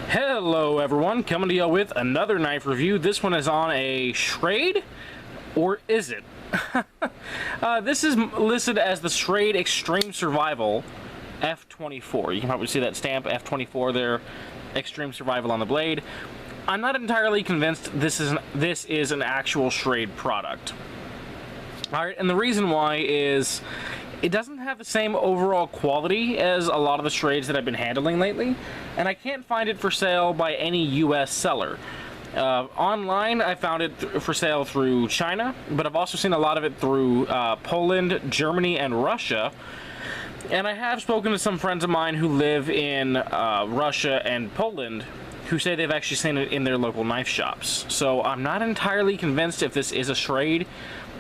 Hello everyone, coming to you with another knife review. This one is on a Schrade, or is it? This is listed as the Schrade Extreme Survival F24. You can probably see that stamp F24 there, Extreme Survival on the blade. I'm not entirely convinced this is an actual Schrade product. Alright, and the reason why is it doesn't have the same overall quality as a lot of the Schrades that I've been handling lately, and I can't find it for sale by any US seller. Online, I found it for sale through China, but I've also seen a lot of it through Poland, Germany, and Russia. And I have spoken to some friends of mine who live in Russia and Poland who say they've actually seen it in their local knife shops. So I'm not entirely convinced if this is a Schrade.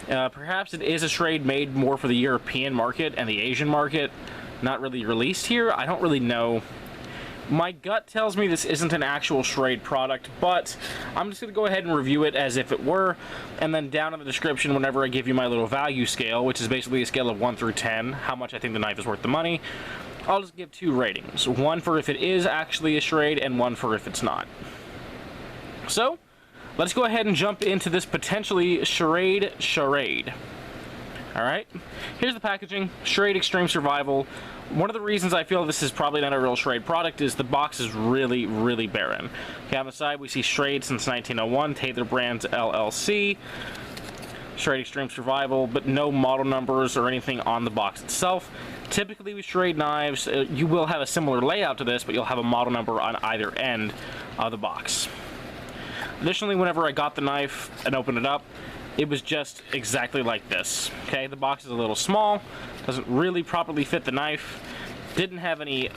Perhaps it is a Schrade made more for the European market and the Asian market, not really released here. I don't really know. My gut tells me this isn't an actual Schrade product, but I'm just going to go ahead and review it as if it were, and then down in the description whenever I give you my little value scale, which is basically a scale of 1 through 10, how much I think the knife is worth the money, I'll just give 2 ratings. One for if it is actually a Schrade, and one for if it's not. So, let's go ahead and jump into this potentially Charade. Alright, here's the packaging. Schrade Extreme Survival. One of the reasons I feel this is probably not a real Schrade product is the box is really, really barren. Okay, on the side we see Schrade since 1901, Taylor Brands LLC, Schrade Extreme Survival, but no model numbers or anything on the box itself. Typically with Schrade knives, you will have a similar layout to this, but you'll have a model number on either end of the box. Additionally, whenever I got the knife and opened it up, it was just exactly like this. Okay, the box is a little small, doesn't really properly fit the knife, didn't have any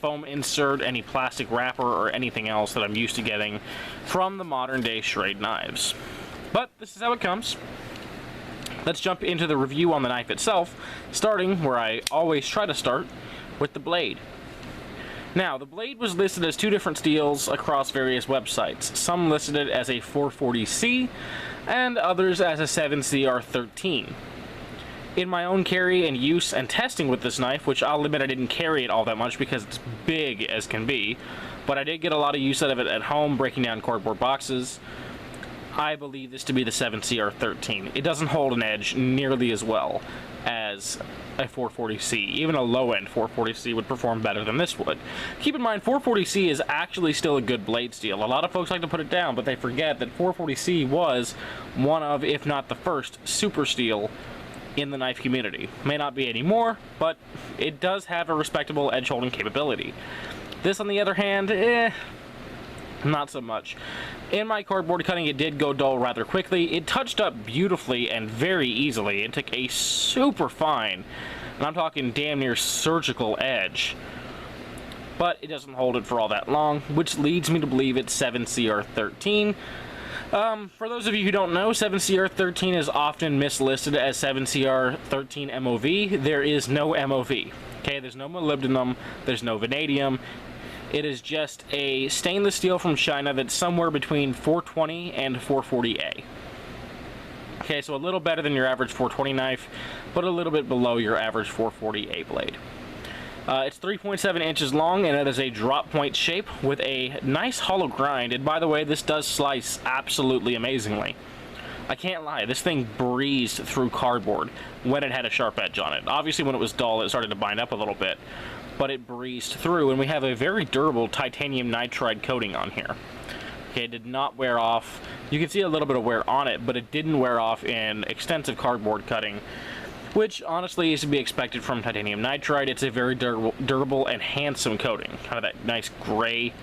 foam insert, any plastic wrapper, or anything else that I'm used to getting from the modern day Schrade knives. But this is how it comes. Let's jump into the review on the knife itself, starting where I always try to start, with the blade. Now, the blade was listed as 2 different steels across various websites. Some listed it as a 440C, and others as a 7CR13. In my own carry and use and testing with this knife, which I'll admit I didn't carry it all that much because it's big as can be, but I did get a lot of use out of it at home, breaking down cardboard boxes, I believe this to be the 7CR13. It doesn't hold an edge nearly as well as a 440C. Even a low-end 440C would perform better than this would. Keep in mind, 440C is actually still a good blade steel. A lot of folks like to put it down, but they forget that 440C was one of, if not the first, super steel in the knife community. May not be anymore, but it does have a respectable edge-holding capability. This, on the other hand, not so much. In my cardboard cutting, it did go dull rather quickly. It touched up beautifully and very easily. It took a super fine, and I'm talking damn near surgical edge, but it doesn't hold it for all that long, which leads me to believe it's 7CR13. For those of you who don't know, 7CR13 is often mislisted as 7CR13 MOV. There is no MOV. Okay, there's no molybdenum, there's no vanadium. It is just a stainless steel from China that's somewhere between 420 and 440A. Okay, so a little better than your average 420 knife, but a little bit below your average 440A blade. It's 3.7 inches long, and it is a drop point shape with a nice hollow grind. And by the way, this does slice absolutely amazingly. I can't lie, this thing breezed through cardboard when it had a sharp edge on it. Obviously, when it was dull, it started to bind up a little bit, but it breezed through, and we have a very durable titanium nitride coating on here. Okay, it did not wear off. You can see a little bit of wear on it, but it didn't wear off in extensive cardboard cutting, which honestly is to be expected from titanium nitride. It's a very durable and handsome coating. Kind of that nice gray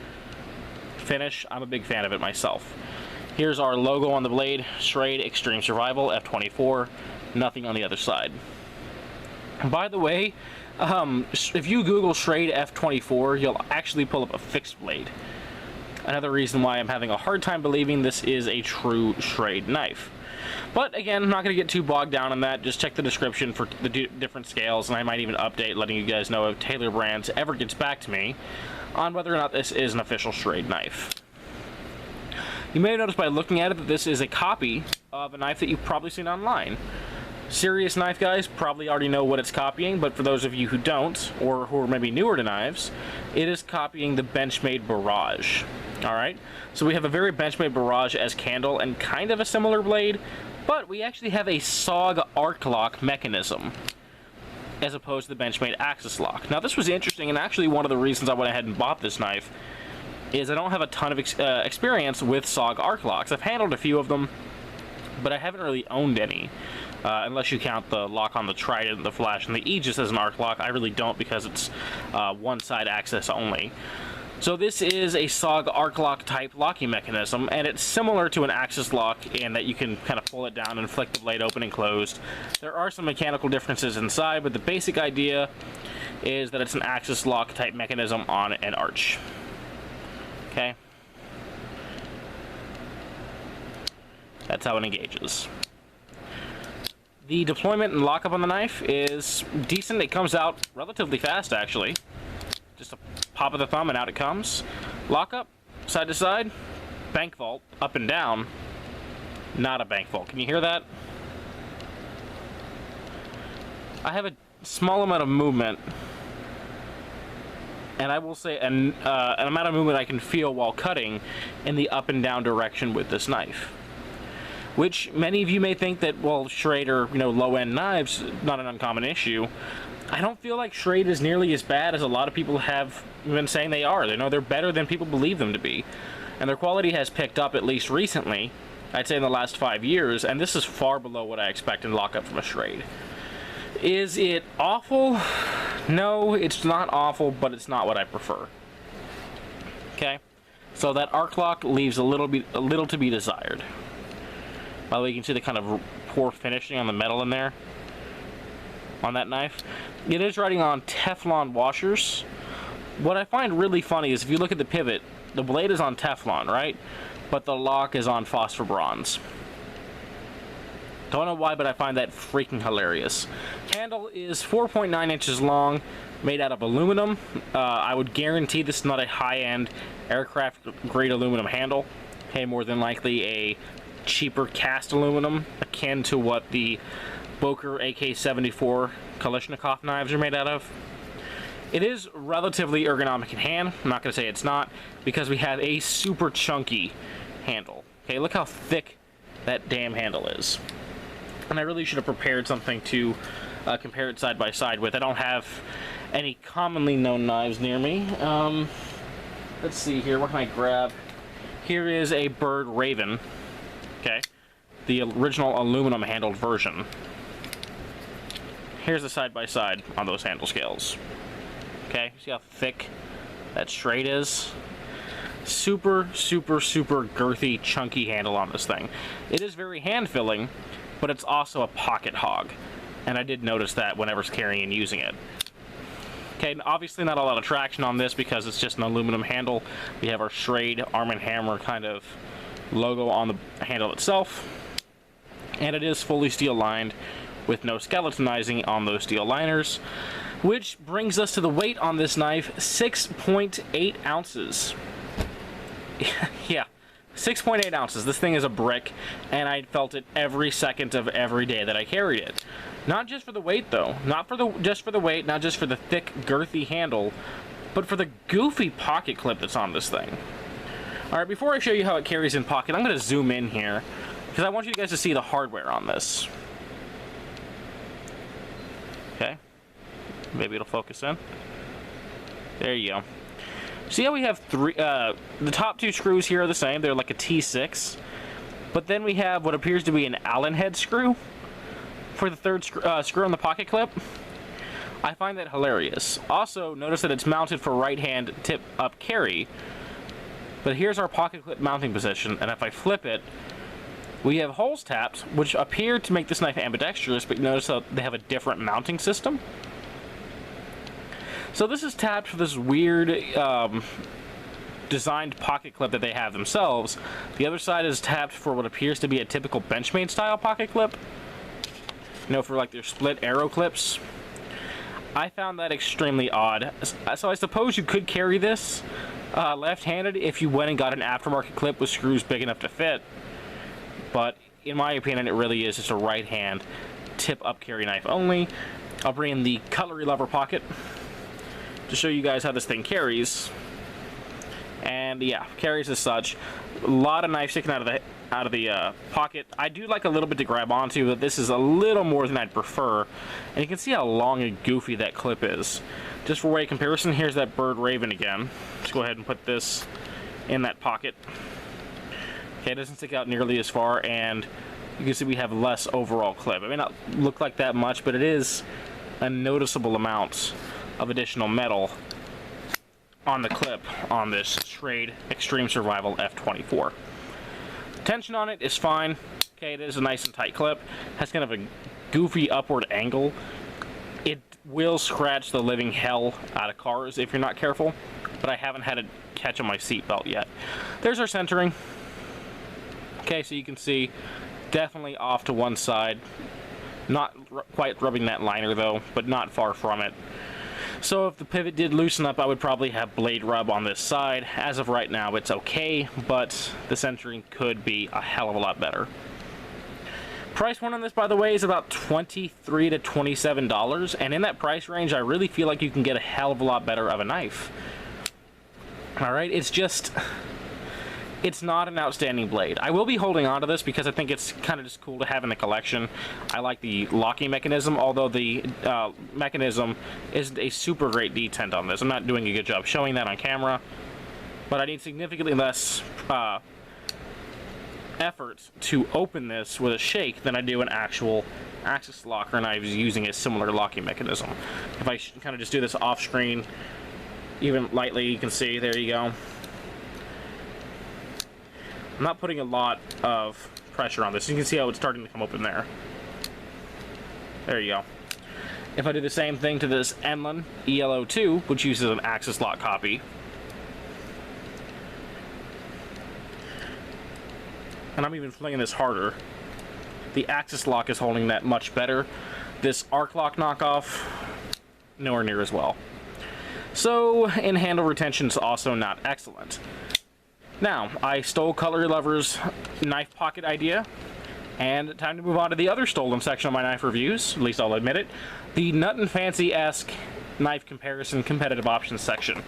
finish. I'm a big fan of it myself. Here's our logo on the blade, Schrade Extreme Survival F24. Nothing on the other side. By the way, if you Google Schrade F24, you'll actually pull up a fixed blade. Another reason why I'm having a hard time believing this is a true Schrade knife. But again, I'm not going to get too bogged down on that. Just check the description for the different scales, and I might even update letting you guys know if Taylor Brands ever gets back to me on whether or not this is an official Schrade knife. You may have noticed by looking at it that this is a copy of a knife that you've probably seen online. Serious knife guys probably already know what it's copying, but for those of you who don't, or who are maybe newer to knives, it is copying the Benchmade Barrage. Alright, so we have a very Benchmade Barrage as candle and kind of a similar blade, but we actually have a SOG arc lock mechanism as opposed to the Benchmade axis lock. Now this was interesting, and actually one of the reasons I went ahead and bought this knife is I don't have a ton of experience with SOG arc locks. I've handled a few of them, but I haven't really owned any. Unless you count the lock on the Trident, the Flash, and the Aegis as an arc lock. I really don't, because it's one side access only. So this is a SOG arc lock type locking mechanism, and it's similar to an axis lock in that you can kind of pull it down and flick the blade open and closed. There are some mechanical differences inside, but the basic idea is that it's an axis lock type mechanism on an arch. Okay? That's how it engages. The deployment and lockup on the knife is decent. It comes out relatively fast, actually. Just a pop of the thumb and out it comes. Lockup, side to side, bank vault, up and down. Not a bank vault. Can you hear that? I have a small amount of movement, and I will say an amount of movement I can feel while cutting in the up and down direction with this knife. Which many of you may think that, well, Schrade are, low-end knives, not an uncommon issue. I don't feel like Schrade is nearly as bad as a lot of people have been saying they are. They're better than people believe them to be. And their quality has picked up, at least recently, I'd say in the last 5 years, and this is far below what I expect in lockup from a Schrade. Is it awful? No, it's not awful, but it's not what I prefer. Okay? So that arc lock leaves a little to be desired. By the way, you can see the kind of poor finishing on the metal in there on that knife. It is riding on Teflon washers. What I find really funny is if you look at the pivot, the blade is on Teflon, right? But the lock is on phosphor bronze. Don't know why, but I find that freaking hilarious. Handle is 4.9 inches long, made out of aluminum. I would guarantee this is not a high-end aircraft grade aluminum handle. Okay, more than likely a cheaper cast aluminum, akin to what the Boker AK-74 Kalashnikov knives are made out of. It is relatively ergonomic in hand. I'm not going to say it's not, because we have a super chunky handle. Okay, look how thick that damn handle is. And I really should have prepared something to compare it side by side with. I don't have any commonly known knives near me. Let's see here, what can I grab? Here is a Bird Raven. Okay, the original aluminum handled version. Here's the side-by-side on those handle scales. Okay, see how thick that Schrade is? Super, super, super girthy, chunky handle on this thing. It is very hand-filling, but it's also a pocket hog. And I did notice that when I was carrying and using it. Okay, obviously not a lot of traction on this because it's just an aluminum handle. We have our Schrade Arm & Hammer kind of logo on the handle itself, and it is fully steel lined with no skeletonizing on those steel liners, which brings us to the weight on this knife, 6.8 ounces. Yeah, 6.8 ounces. This thing is a brick, and I felt it every second of every day that I carried it. Not just for the weight though, just for the weight, not just for the thick girthy handle, but for the goofy pocket clip that's on this thing. Alright, before I show you how it carries in pocket, I'm going to zoom in here, because I want you guys to see the hardware on this. Okay. Maybe it'll focus in. There you go. See how we have three, the top two screws here are the same, they're like a T6. But then we have what appears to be an Allen head screw for the third screw on the pocket clip. I find that hilarious. Also, notice that it's mounted for right-hand tip-up carry. But here's our pocket clip mounting position, and if I flip it, we have holes tapped, which appear to make this knife ambidextrous, but notice that they have a different mounting system. So this is tapped for this weird designed pocket clip that they have themselves. The other side is tapped for what appears to be a typical Benchmade style pocket clip. For like their split arrow clips. I found that extremely odd. So I suppose you could carry this left-handed if you went and got an aftermarket clip with screws big enough to fit, but in my opinion it really is just a right-hand tip-up carry knife only. I'll bring in the cutlery lever pocket to show you guys how this thing carries. And yeah, carries as such. A lot of knife sticking out of the pocket. I do like a little bit to grab onto, but this is a little more than I'd prefer. And you can see how long and goofy that clip is. Just for weight comparison, here's that bird raven again. Let's go ahead and put this in that pocket. Okay, it doesn't stick out nearly as far, and you can see we have less overall clip. It may not look like that much, but it is a noticeable amount of additional metal on the clip on this Schrade Extreme Survival F24. Tension on it is fine. Okay, it is a nice and tight clip. Has kind of a goofy upward angle. It will scratch the living hell out of cars if you're not careful, but I haven't had it catch on my seatbelt yet. There's our centering. Okay, so you can see definitely off to one side. Not quite rubbing that liner though, but not far from it. So if the pivot did loosen up, I would probably have blade rub on this side. As of right now, it's okay, but the centering could be a hell of a lot better. Price point on this, by the way, is about $23 to $27, and in that price range, I really feel like you can get a hell of a lot better of a knife. Alright, it's not an outstanding blade. I will be holding on to this because I think it's kind of just cool to have in the collection. I like the locking mechanism, although the mechanism isn't a super great detent on this. I'm not doing a good job showing that on camera, but I need significantly less effort to open this with a shake than I do an actual axis locker, and I was using a similar locking mechanism. If I kind of just do this off screen, even lightly, you can see, there you go. I'm not putting a lot of pressure on this. You can see how it's starting to come open there. There you go. If I do the same thing to this Enlin ELO2, which uses an axis lock copy, and I'm even flinging this harder, the axis lock is holding that much better. This arc lock knockoff, nowhere near as well. So, in handle retention is also not excellent. Now, I stole Cutlery Lever's knife pocket idea, and time to move on to the other stolen section of my knife reviews, at least I'll admit it, the Nut and Fancy-esque knife comparison competitive options section.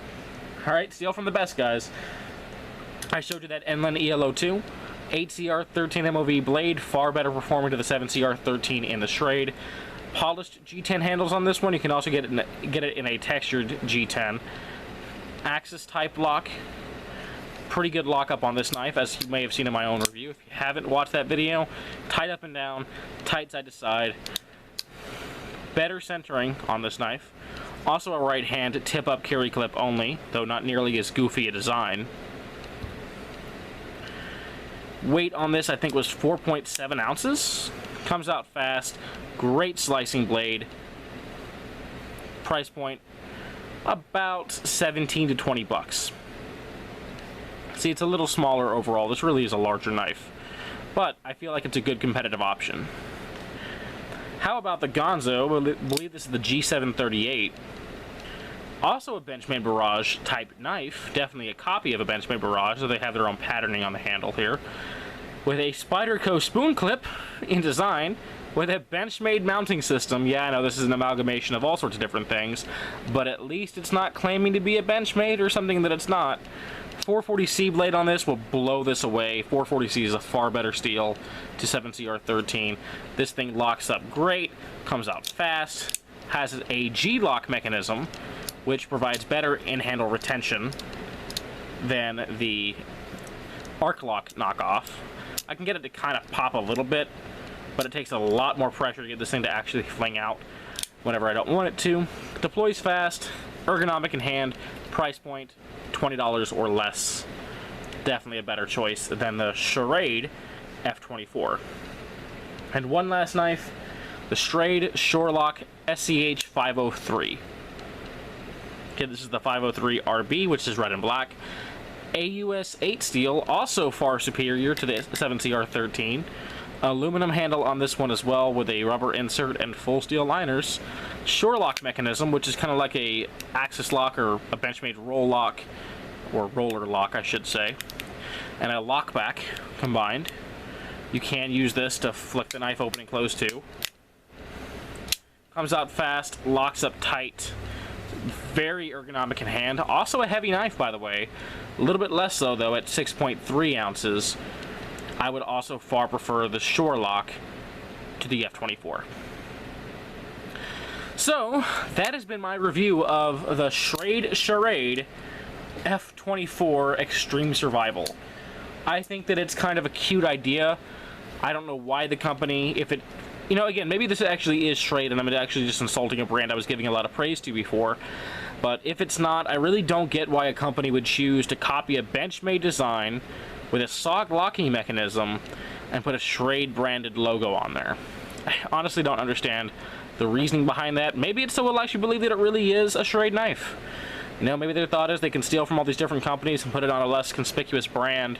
Alright, steal from the best, guys. I showed you that Enlin ELO2, 8CR 13 MOV blade, far better performing to the 7CR 13 in the Schrade. Polished G10 handles on this one. You can also get it in a textured G10. Axis type lock. Pretty good lockup on this knife, as you may have seen in my own review. If you haven't watched that video, tight up and down, tight side to side. Better centering on this knife. Also a right hand tip up carry clip only, though not nearly as goofy a design. Weight on this I think was 4.7 ounces. Comes out fast, great slicing blade. Price point about 17 to 20 bucks. See, it's a little smaller overall. This really is a larger knife, but I feel like it's a good competitive option. How about the Gonzo? I believe this is the G738. Also a Benchmade Barrage type knife, definitely a copy of a Benchmade Barrage, so they have their own patterning on the handle here. With a Spyderco spoon clip in design, with a Benchmade mounting system. Yeah, I know this is an amalgamation of all sorts of different things, but at least it's not claiming to be a Benchmade or something that it's not. 440C blade on this will blow this away. 440C is a far better steel to 7CR13. This thing locks up great, comes out fast, has a G-lock mechanism, which provides better in-handle retention than the arc lock knockoff. I can get it to kind of pop a little bit, but it takes a lot more pressure to get this thing to actually fling out whenever I don't want it to. Deploys fast, ergonomic in hand, price point $20 or less. Definitely a better choice than the Charade F24. And one last knife, the Schrade Shorelock SCH 503. Okay, this is the 503 RB, which is red and black. AUS 8 steel, also far superior to the 7CR13. Aluminum handle on this one as well, with a rubber insert and full steel liners. Shorelock mechanism, which is kind of like a axis lock or a Benchmade roll lock, or roller lock I should say, and a lockback combined. You can use this to flick the knife open and close too. Comes out fast, locks up tight, very ergonomic in hand. Also a heavy knife, by the way. A little bit less so, though, at 6.3 ounces. I would also far prefer the Shore Lock to the F24. So, that has been my review of the Schrade Charade F24 Extreme Survival. I think that it's kind of a cute idea. I don't know why the company, if it, you know, again, maybe this actually is Schrade and I'm actually just insulting a brand I was giving a lot of praise to before. But if it's not, I really don't get why a company would choose to copy a Benchmade design with a SOG locking mechanism and put a Schrade branded logo on there. I honestly don't understand the reasoning behind that. Maybe it's so we'll actually believe that it really is a Schrade knife. You know, maybe their thought is they can steal from all these different companies and put it on a less conspicuous brand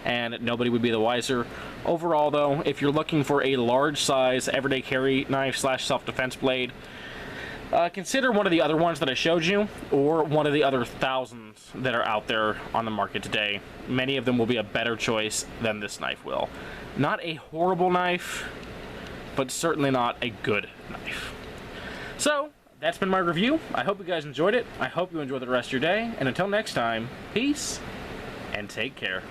and nobody would be the wiser. Overall, though, if you're looking for a large size everyday carry knife slash self-defense blade, consider one of the other ones that I showed you, or one of the other thousands that are out there on the market today. Many of them will be a better choice than this knife will. Not a horrible knife, but certainly not a good knife. So, that's been my review. I hope you guys enjoyed it. I hope you enjoy the rest of your day, and until next time, peace, and take care.